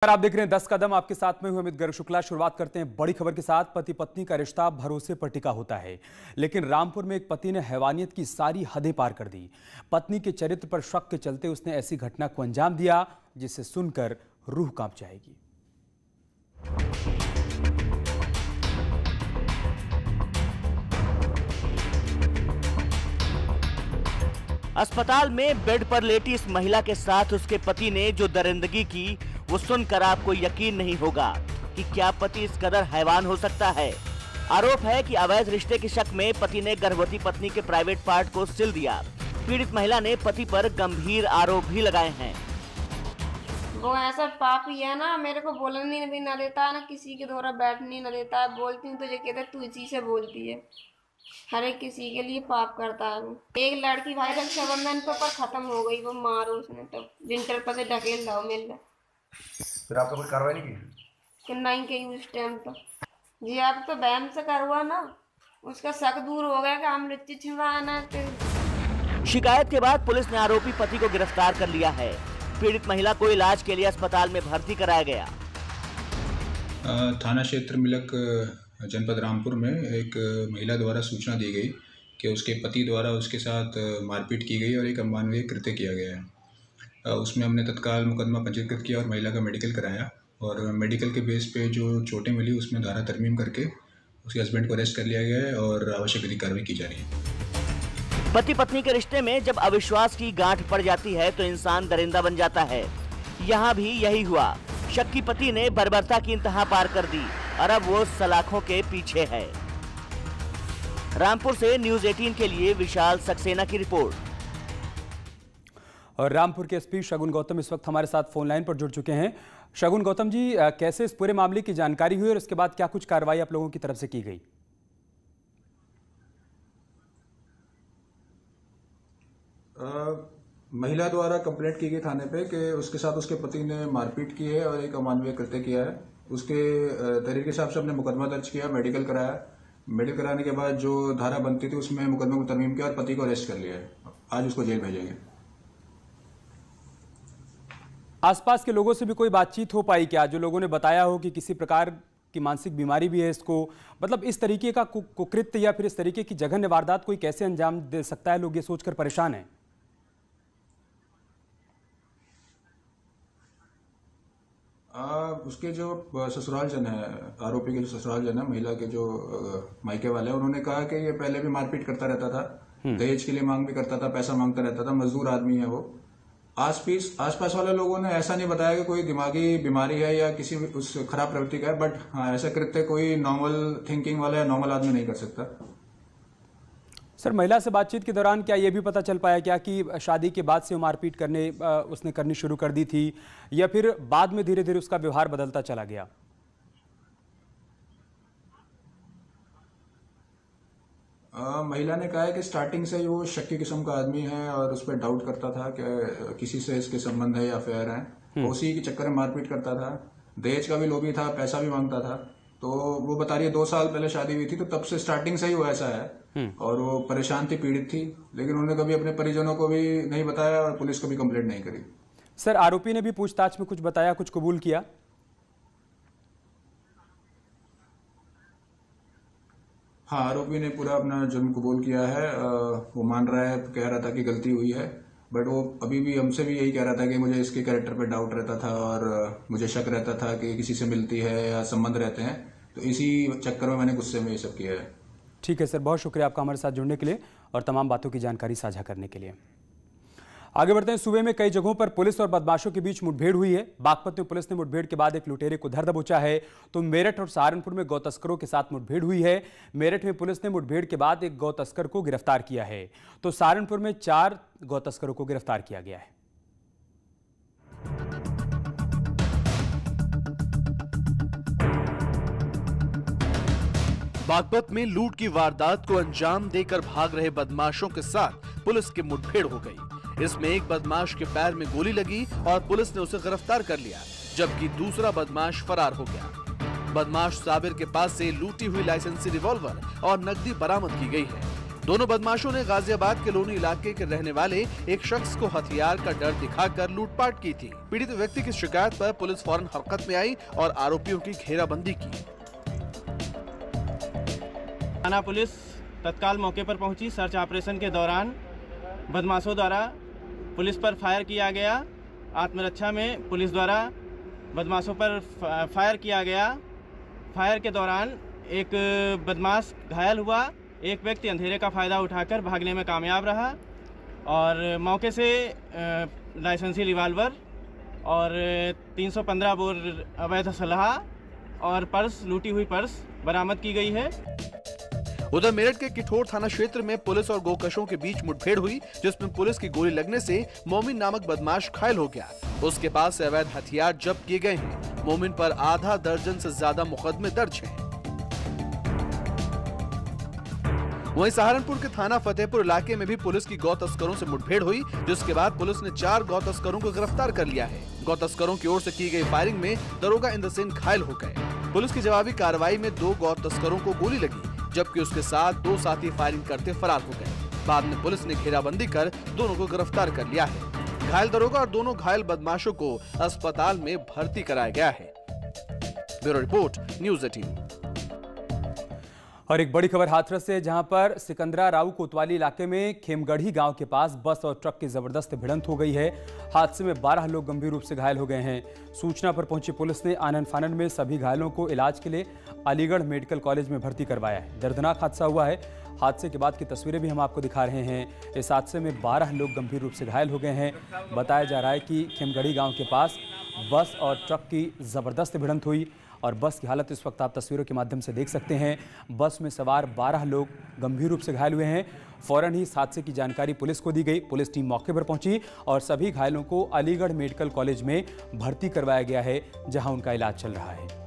आप देख रहे हैं 10 कदम, आपके साथ में हूं अमित गर्ग शुक्ला। शुरुआत करते हैं बड़ी खबर के साथ। पति पत्नी का रिश्ता भरोसे पर टिका होता है, लेकिन रामपुर में एक पति ने हैवानियत की सारी हदें पार कर दी। पत्नी के चरित्र पर शक के चलते उसने ऐसी घटना को अंजाम दिया जिसे सुनकर रूह कांप जाएगी। अस्पताल में बेड पर लेटी इस महिला के साथ उसके पति ने जो दरिंदगी की, वो सुनकर आपको यकीन नहीं होगा कि क्या पति इस कदर हैवान हो सकता है। आरोप है कि अवैध रिश्ते के शक में पति ने गर्भवती पत्नी के प्राइवेट पार्ट को सिल दिया। पीड़ित महिला ने पति पर गंभीर आरोप भी लगाए हैं। वो ऐसा पापी है ना, मेरे को बोलने भी ना देता है, ना किसी के द्वारा बैठने ना देता है। बोलती हूँ तो जो कहता है तू इसी से बोलती है। हर एक किसी के लिए पाप करता है वो। एक लड़की भाई रक्षाबंधन पर खत्म हो गई, वो मारो उसने तो विंटर पर से ढकेल दो मिल रहा। फिर आपने कोई कार्रवाई नहीं की? नहीं की उस टाइम तो जी। आप तो बहन से करवा ना, उसका शक दूर हो गया कि हम लुच्ची छिपाना। शिकायत के बाद पुलिस ने आरोपी पति को गिरफ्तार कर लिया है। पीड़ित महिला को इलाज के लिए अस्पताल में भर्ती कराया गया। थाना क्षेत्र मिलक जनपद रामपुर में एक महिला द्वारा सूचना दी गई कि उसके पति द्वारा उसके साथ मारपीट की गई और एक अमानवीय कृत्य किया गया है। उसमें हमने तत्काल मुकदमा पंजीकृत किया और महिला का मेडिकल कराया, और मेडिकल के बेस पे जो चोटें मिली उसमें धारा तरमीम करके उसके हस्बैंड को अरेस्ट कर लिया गया है और आवश्यक विधिक कार्रवाई की जा रही है। पति पत्नी के रिश्ते में जब अविश्वास की गांठ पड़ जाती है तो इंसान दरिंदा बन जाता है। यहाँ भी यही हुआ। शक्की पति ने बर्बरता की इंतहा पार कर दी और अब वो सलाखों के पीछे है। रामपुर से न्यूज़ 18 के लिए विशाल सक्सेना की रिपोर्ट। और रामपुर के एसपी शगुन गौतम इस वक्त हमारे साथ फोन लाइन पर जुड़ चुके हैं। शगुन गौतम जी, कैसे इस पूरे मामले की जानकारी हुई और इसके बाद क्या कुछ कार्रवाई आप लोगों की तरफ से की गई? महिला द्वारा कंप्लेंट की गई थाने पे कि उसके साथ उसके पति ने मारपीट की है और एक अमानवीय कृत्य किया है। उसके तहरीर के हिसाब से हमने मुकदमा दर्ज किया, मेडिकल कराया। मेडिकल कराने के बाद जो धारा बनती थी उसमें मुकदमे को तरमीम किया और पति को अरेस्ट कर लिया है। आज उसको जेल भेजेंगे। आसपास के लोगों से भी कोई बातचीत हो पाई क्या, जो लोगों ने बताया हो कि किसी प्रकार की मानसिक बीमारी भी है इसको? मतलब इस तरीके का कुकृत्य या फिर इस तरीके की जघन्य वारदात कोई कैसे अंजाम दे सकता है, लोग ये सोचकर परेशान हैं। उसके जो ससुराल जन है, आरोपी के जो ससुराल जन है, महिला के जो मायके वाले हैं, उन्होंने कहा कि ये पहले भी मारपीट करता रहता था, दहेज के लिए मांग भी करता था, पैसा मांगता रहता था, मजदूर आदमी है वो। आसपास वाले लोगों ने ऐसा नहीं बताया कि कोई दिमागी बीमारी है या किसी उस खराब प्रवृत्ति का है, बट हाँ, ऐसा कृत्य कोई नॉर्मल थिंकिंग वाला या नॉर्मल आदमी नहीं कर सकता। सर, महिला से बातचीत के दौरान क्या ये भी पता चल पाया क्या कि शादी के बाद से वो मारपीट उसने करनी शुरू कर दी थी या फिर बाद में धीरे धीरे उसका व्यवहार बदलता चला गया? महिला ने कहा है कि स्टार्टिंग से वो शक्की किस्म का आदमी है और उस पर डाउट करता था कि किसी से इसके संबंध है या अफेयर है। उसी के चक्कर में मारपीट करता था। दहेज का भी लोभी था, पैसा भी मांगता था। तो वो बता रही है 2 साल पहले शादी हुई थी, तो तब से स्टार्टिंग से ही वो ऐसा है और वो परेशान थी, पीड़ित थी, लेकिन उन्होंने कभी अपने परिजनों को भी नहीं बताया और पुलिस को भी कंप्लेंट नहीं करी। सर, आरोपी ने भी पूछताछ में कुछ बताया, कुछ कबूल किया? हाँ, आरोपी ने पूरा अपना जुर्म कबूल किया है। वो मान रहा है, कह रहा था कि गलती हुई है, बट वो अभी भी हमसे भी यही कह रहा था कि मुझे इसके कैरेक्टर पे डाउट रहता था और मुझे शक रहता था कि किसी से मिलती है या संबंध रहते हैं, तो इसी चक्कर में मैंने गुस्से में ये सब किया है। ठीक है सर, बहुत शुक्रिया आपका हमारे साथ जुड़ने के लिए और तमाम बातों की जानकारी साझा करने के लिए। आगे बढ़ते हैं। सूबे में कई जगहों पर पुलिस और बदमाशों के बीच मुठभेड़ हुई है। बागपत में पुलिस ने मुठभेड़ के बाद एक लुटेरे को धर दबोचा है, तो मेरठ और सहारनपुर में गौ तस्करों के साथ मुठभेड़ हुई है। मेरठ में पुलिस ने मुठभेड़ के बाद एक गौ तस्कर को गिरफ्तार किया है, तो सहारनपुर में 4 गौ तस्करों को गिरफ्तार किया गया है। बागपत में लूट की वारदात को अंजाम देकर भाग रहे बदमाशों के साथ पुलिस की मुठभेड़ हो गई। इसमें एक बदमाश के पैर में गोली लगी और पुलिस ने उसे गिरफ्तार कर लिया, जबकि दूसरा बदमाश फरार हो गया। बदमाश साबिर के पास से लूटी हुई लाइसेंसी रिवॉल्वर और नकदी बरामद की गई है। दोनों बदमाशों ने गाजियाबाद के लोनी इलाके के रहने वाले एक शख्स को हथियार का डर दिखाकर लूटपाट की थी। पीड़ित व्यक्ति की शिकायत पर पुलिस फौरन हरकत में आई और आरोपियों की घेराबंदी की। थाना पुलिस तत्काल मौके पर पहुंची। सर्च ऑपरेशन के दौरान बदमाशों द्वारा पुलिस पर फायर किया गया। आत्मरक्षा में पुलिस द्वारा बदमाशों पर फायर किया गया। फायर के दौरान एक बदमाश घायल हुआ। एक व्यक्ति अंधेरे का फ़ायदा उठाकर भागने में कामयाब रहा और मौके से लाइसेंसी रिवाल्वर और 315 बोर अवैध असलहा और पर्स, लूटी हुई पर्स बरामद की गई है। उधर मेरठ के किठौर थाना क्षेत्र में पुलिस और गोकशों के बीच मुठभेड़ हुई, जिसमें पुलिस की गोली लगने से मोमिन नामक बदमाश घायल हो गया। उसके पास से अवैध हथियार जब्त किए गए हैं। मोमिन पर आधा दर्जन से ज्यादा मुकदमे दर्ज हैं। वहीं सहारनपुर के थाना फतेहपुर इलाके में भी पुलिस की गौ तस्करों से मुठभेड़ हुई, जिसके बाद पुलिस ने 4 गौ तस्करों को गिरफ्तार कर लिया है। गौ तस्करों की ओर से की गई फायरिंग में दरोगा इंद्र सिंह घायल हो गए। पुलिस की जवाबी कार्रवाई में 2 गौ तस्करों को गोली लगी, जबकि उसके साथ 2 साथी फायरिंग करते फरार हो गए। बाद में पुलिस ने घेराबंदी कर दोनों को गिरफ्तार कर लिया है। घायल दरोगा और दोनों घायल बदमाशों को अस्पताल में भर्ती कराया गया है। Bureau report, news 18। और एक बड़ी खबर हाथरस से, जहां पर सिकंदरा राऊ कोतवाली इलाके में खेमगढ़ी गांव के पास बस और ट्रक की जबरदस्त भिड़ंत हो गई है। हादसे में 12 लोग गंभीर रूप से घायल हो गए हैं। सूचना पर पहुंची पुलिस ने आनन फानन में सभी घायलों को इलाज के लिए अलीगढ़ मेडिकल कॉलेज में भर्ती करवाया है। दर्दनाक हादसा हुआ है। हादसे के बाद की तस्वीरें भी हम आपको दिखा रहे हैं। इस हादसे में 12 लोग गंभीर रूप से घायल हो गए हैं। बताया जा रहा है कि खेमगढ़ी गाँव के पास बस और ट्रक की जबरदस्त भिड़ंत हुई और बस की हालत इस वक्त आप तस्वीरों के माध्यम से देख सकते हैं। बस में सवार 12 लोग गंभीर रूप से घायल हुए हैं। फौरन ही इस हादसे की जानकारी पुलिस को दी गई। पुलिस टीम मौके पर पहुंची और सभी घायलों को अलीगढ़ मेडिकल कॉलेज में भर्ती करवाया गया है, जहां उनका इलाज चल रहा है।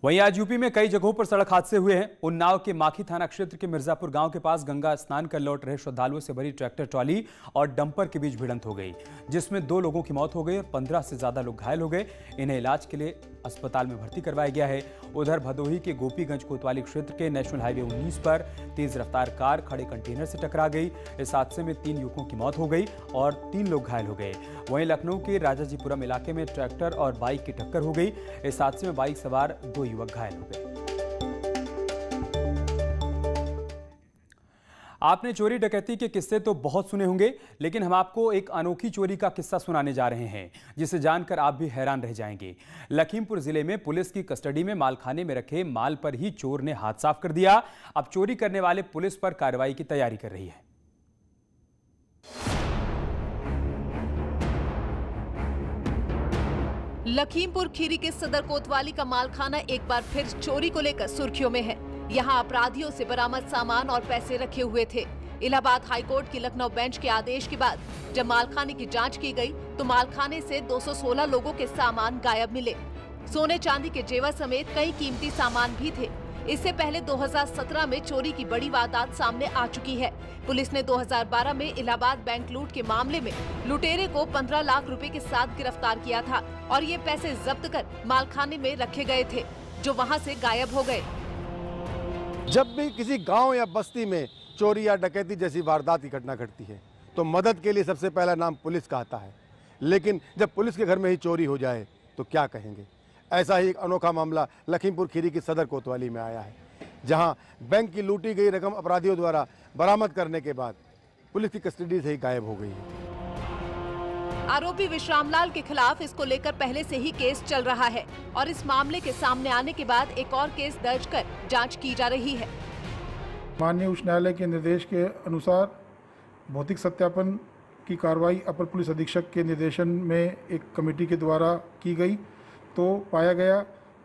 वहीं आज यूपी में कई जगहों पर सड़क हादसे हुए हैं। उन्नाव के माखी थाना क्षेत्र के मिर्जापुर गांव के पास गंगा स्नान कर लौट रहे श्रद्धालुओं से भरी ट्रैक्टर ट्रॉली और डंपर के बीच भिड़ंत हो गई, जिसमें 2 लोगों की मौत हो गई और 15 से ज्यादा लोग घायल हो गए। इन्हें इलाज के लिए अस्पताल में भर्ती करवाया गया है। उधर भदोही के गोपीगंज कोतवाली क्षेत्र के नेशनल हाईवे 19 पर तेज रफ्तार कार खड़े कंटेनर से टकरा गई। इस हादसे में 3 युवकों की मौत हो गई और 3 लोग घायल हो गए। वहीं लखनऊ के राजाजीपुरम इलाके में ट्रैक्टर और बाइक की टक्कर हो गई। इस हादसे में बाइक सवार 2 युवक घायल हो गए। आपने चोरी डकैती के किस्से तो बहुत सुने होंगे, लेकिन हम आपको एक अनोखी चोरी का किस्सा सुनाने जा रहे हैं, जिसे जानकर आप भी हैरान रह जाएंगे। लखीमपुर जिले में पुलिस की कस्टडी में मालखाने में रखे माल पर ही चोर ने हाथ साफ कर दिया। अब चोरी करने वाले पुलिस पर कार्रवाई की तैयारी कर रही है। लखीमपुर खीरी के सदर कोतवाली का मालखाना एक बार फिर चोरी को लेकर सुर्खियों में है। यहाँ अपराधियों से बरामद सामान और पैसे रखे हुए थे। इलाहाबाद हाईकोर्ट की लखनऊ बेंच के आदेश के बाद जब मालखाने की जांच की गई तो मालखाने से 216 लोगों के सामान गायब मिले। सोने चांदी के जेवर समेत कई कीमती सामान भी थे। इससे पहले 2017 में चोरी की बड़ी वारदात सामने आ चुकी है। पुलिस ने 2012 में इलाहाबाद बैंक लूट के मामले में लुटेरे को 15 लाख रुपए के साथ गिरफ्तार किया था और ये पैसे जब्त कर मालखाने में रखे गए थे, जो वहां से गायब हो गए। जब भी किसी गांव या बस्ती में चोरी या डकैती जैसी वारदात की घटना घटती है तो मदद के लिए सबसे पहला नाम पुलिस का आता है। लेकिन जब पुलिस के घर में ही चोरी हो जाए तो क्या कहेंगे। ऐसा ही एक अनोखा मामला लखीमपुर खीरी की सदर कोतवाली में आया है, जहां बैंक की लूटी गई रकम अपराधियों द्वारा बरामद करने के बाद पुलिस की कस्टडी से ही गायब हो गई है। आरोपी विश्रामलाल के खिलाफ इसको लेकर पहले से ही केस चल रहा है और इस मामले के सामने आने के बाद एक और केस दर्ज कर जांच की जा रही है। माननीय उच्च न्यायालय के निर्देश के अनुसार भौतिक सत्यापन की कार्रवाई अपर पुलिस अधीक्षक के निर्देशन में एक कमेटी के द्वारा की गई, तो पाया गया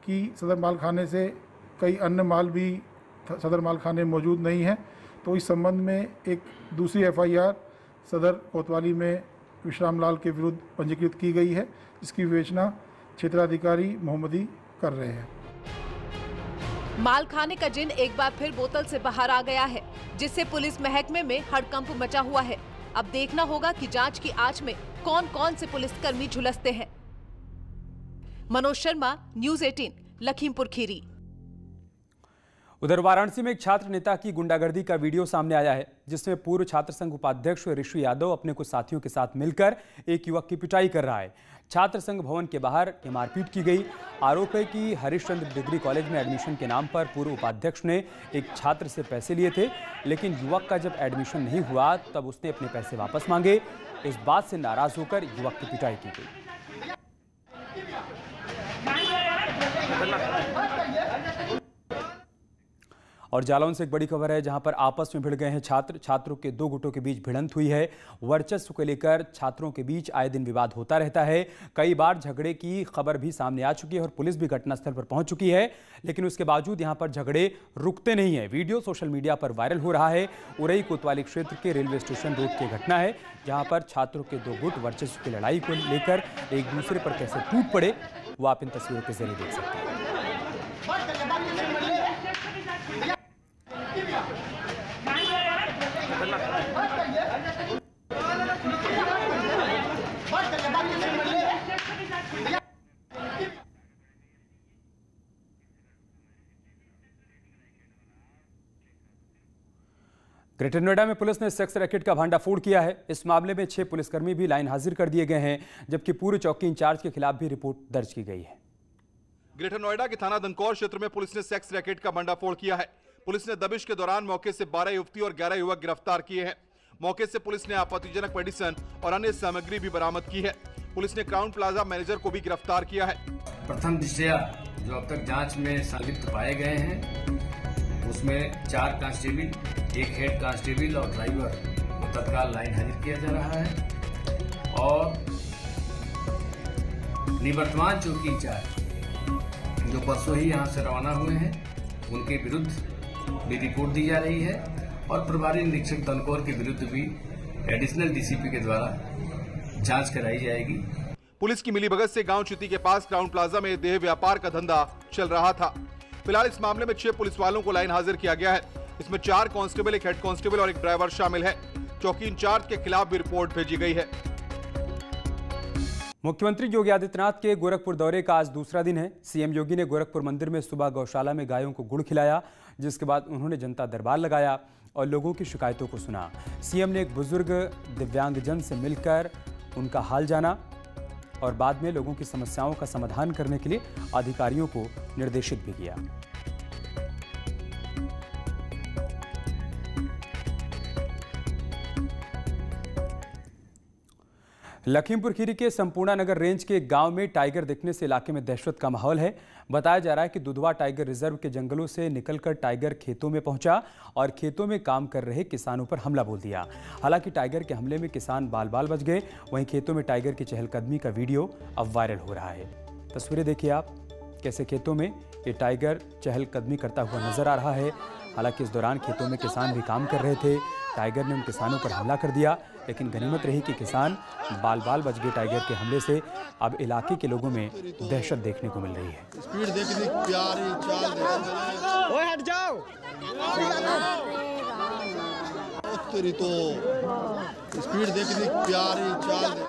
कि सदर मालखाने से कई अन्य माल भी सदर मालखाने मौजूद नहीं है। तो इस संबंध में एक दूसरी FIR सदर कोतवाली में विश्रामलाल के विरुद्ध पंजीकृत की गई है, जिसकी विवेचना क्षेत्राधिकारी मोहम्मदी कर रहे हैं। मालखाने का जिन एक बार फिर बोतल से बाहर आ गया है, जिससे पुलिस महकमे में हड़कंप मचा हुआ है। अब देखना होगा कि जांच की आंच में कौन कौन से पुलिसकर्मी झुलसते हैं। मनोज शर्मा, न्यूज़ 18, लखीमपुर खीरी। उधर वाराणसी में एक छात्र नेता की गुंडागर्दी का वीडियो सामने आया है, जिसमें पूर्व छात्र संघ उपाध्यक्ष ऋषि यादव अपने कुछ साथियों के साथ मिलकर एक युवक की पिटाई कर रहा है। छात्र संघ भवन के बाहर मारपीट की गई। आरोप है कि हरिश्चंद्र डिग्री कॉलेज में एडमिशन के नाम पर पूर्व उपाध्यक्ष ने एक छात्र से पैसे लिए थे, लेकिन युवक का जब एडमिशन नहीं हुआ तब उसने अपने पैसे वापस मांगे। इस बात से नाराज होकर युवक की पिटाई की गई। और जालौन से एक बड़ी खबर है, जहां पर आपस में भिड़ गए हैं छात्र। छात्रों के दो गुटों के बीच भिड़ंत हुई है। वर्चस्व को लेकर छात्रों के बीच आए दिन विवाद होता रहता है। कई बार झगड़े की खबर भी सामने आ चुकी है और पुलिस भी घटनास्थल पर पहुंच चुकी है, लेकिन उसके बावजूद यहां पर झगड़े रुकते नहीं है। वीडियो सोशल मीडिया पर वायरल हो रहा है। उरई कोतवाली क्षेत्र के रेलवे स्टेशन रोड की घटना है, जहां पर छात्रों के दो गुट वर्चस्व की लड़ाई को लेकर एक दूसरे पर कैसे टूट पड़े, वो आप इन तस्वीरों के जरिए देख सकते हैं। ग्रेटर नोएडा में पुलिस ने सेक्स रैकेट का भांडाफोड़ किया है। इस मामले में 6 पुलिसकर्मी भी लाइन हाजिर कर दिए गए हैं, जबकि पूर्व चौकी इंचार्ज के खिलाफ भी रिपोर्ट दर्ज की गई है। ग्रेटर नोएडा के थाना दनकौर क्षेत्र में पुलिस ने सेक्स रैकेट का भांडाफोड़ किया है। पुलिस ने दबिश के दौरान मौके से 12 युवती और 11 युवक गिरफ्तार किए हैं। मौके से पुलिस ने आपत्तिजनक मेडिसिन और अन्य सामग्री भी बरामद की है। पुलिस ने क्राउन प्लाजा मैनेजर को भी गिरफ्तार किया है। प्रथम दृष्टया जो अब तक जांच में संलिप्त पाए गए हैं, उसमें 4 कांस्टेबल, 1 हेड कांस्टेबल और ड्राइवर को तत्काल लाइन हाजिर किया जा रहा है और निवर्तमान चौकी इंचार्ज जो परसों ही यहाँ से रवाना हुए हैं, उनके विरुद्ध भी रिपोर्ट दी जा रही है और प्रभारी निरीक्षक दनकौर के विरुद्ध भी एडिशनल डीसीपी के द्वारा जांच कराई जाएगी। पुलिस की मिलीभगत से गांव चिती के पास क्राउन प्लाजा में देह व्यापार का धंधा चल रहा था। फिलहाल इस मामले में 6 पुलिस वालों को लाइन हाजिर किया गया है। इसमें 4 कांस्टेबल, 1 हेड कांस्टेबल और 1 ड्राइवर शामिल है। चौकी इंचार्ज के खिलाफ भी रिपोर्ट भेजी गई है। मुख्यमंत्री योगी आदित्यनाथ के गोरखपुर दौरे का आज दूसरा दिन है। सीएम योगी ने गोरखपुर मंदिर में सुबह गौशाला में गायों को गुड़ खिलाया, जिसके बाद उन्होंने जनता दरबार लगाया और लोगों की शिकायतों को सुना। सीएम ने एक बुजुर्ग दिव्यांगजन से मिलकर उनका हाल जाना और बाद में लोगों की समस्याओं का समाधान करने के लिए अधिकारियों को निर्देशित भी किया। लखीमपुर खीरी के संपूर्णा नगर रेंज के एक गांव में टाइगर दिखने से इलाके में दहशत का माहौल है। बताया जा रहा है कि दुधवा टाइगर रिजर्व के जंगलों से निकलकर टाइगर खेतों में पहुंचा और खेतों में काम कर रहे किसानों पर हमला बोल दिया। हालांकि टाइगर के हमले में किसान बाल बाल बच गए। वहीं खेतों में टाइगर की चहलकदमी का वीडियो अब वायरल हो रहा है। तस्वीरें देखिए आप, कैसे खेतों में ये टाइगर चहलकदमी करता हुआ नजर आ रहा है। हालांकि इस दौरान खेतों में किसान भी काम कर रहे थे। टाइगर ने उन किसानों पर हमला कर दिया, लेकिन गनीमत रही कि किसान बाल बाल बच गए टाइगर के हमले से। अब इलाके के लोगों में दहशत देखने को मिल रही है। स्पीड देखिए, प्यारी चाल, ओए हट जाओ, तेरी तो स्पीड देखिए, प्यारी चाल।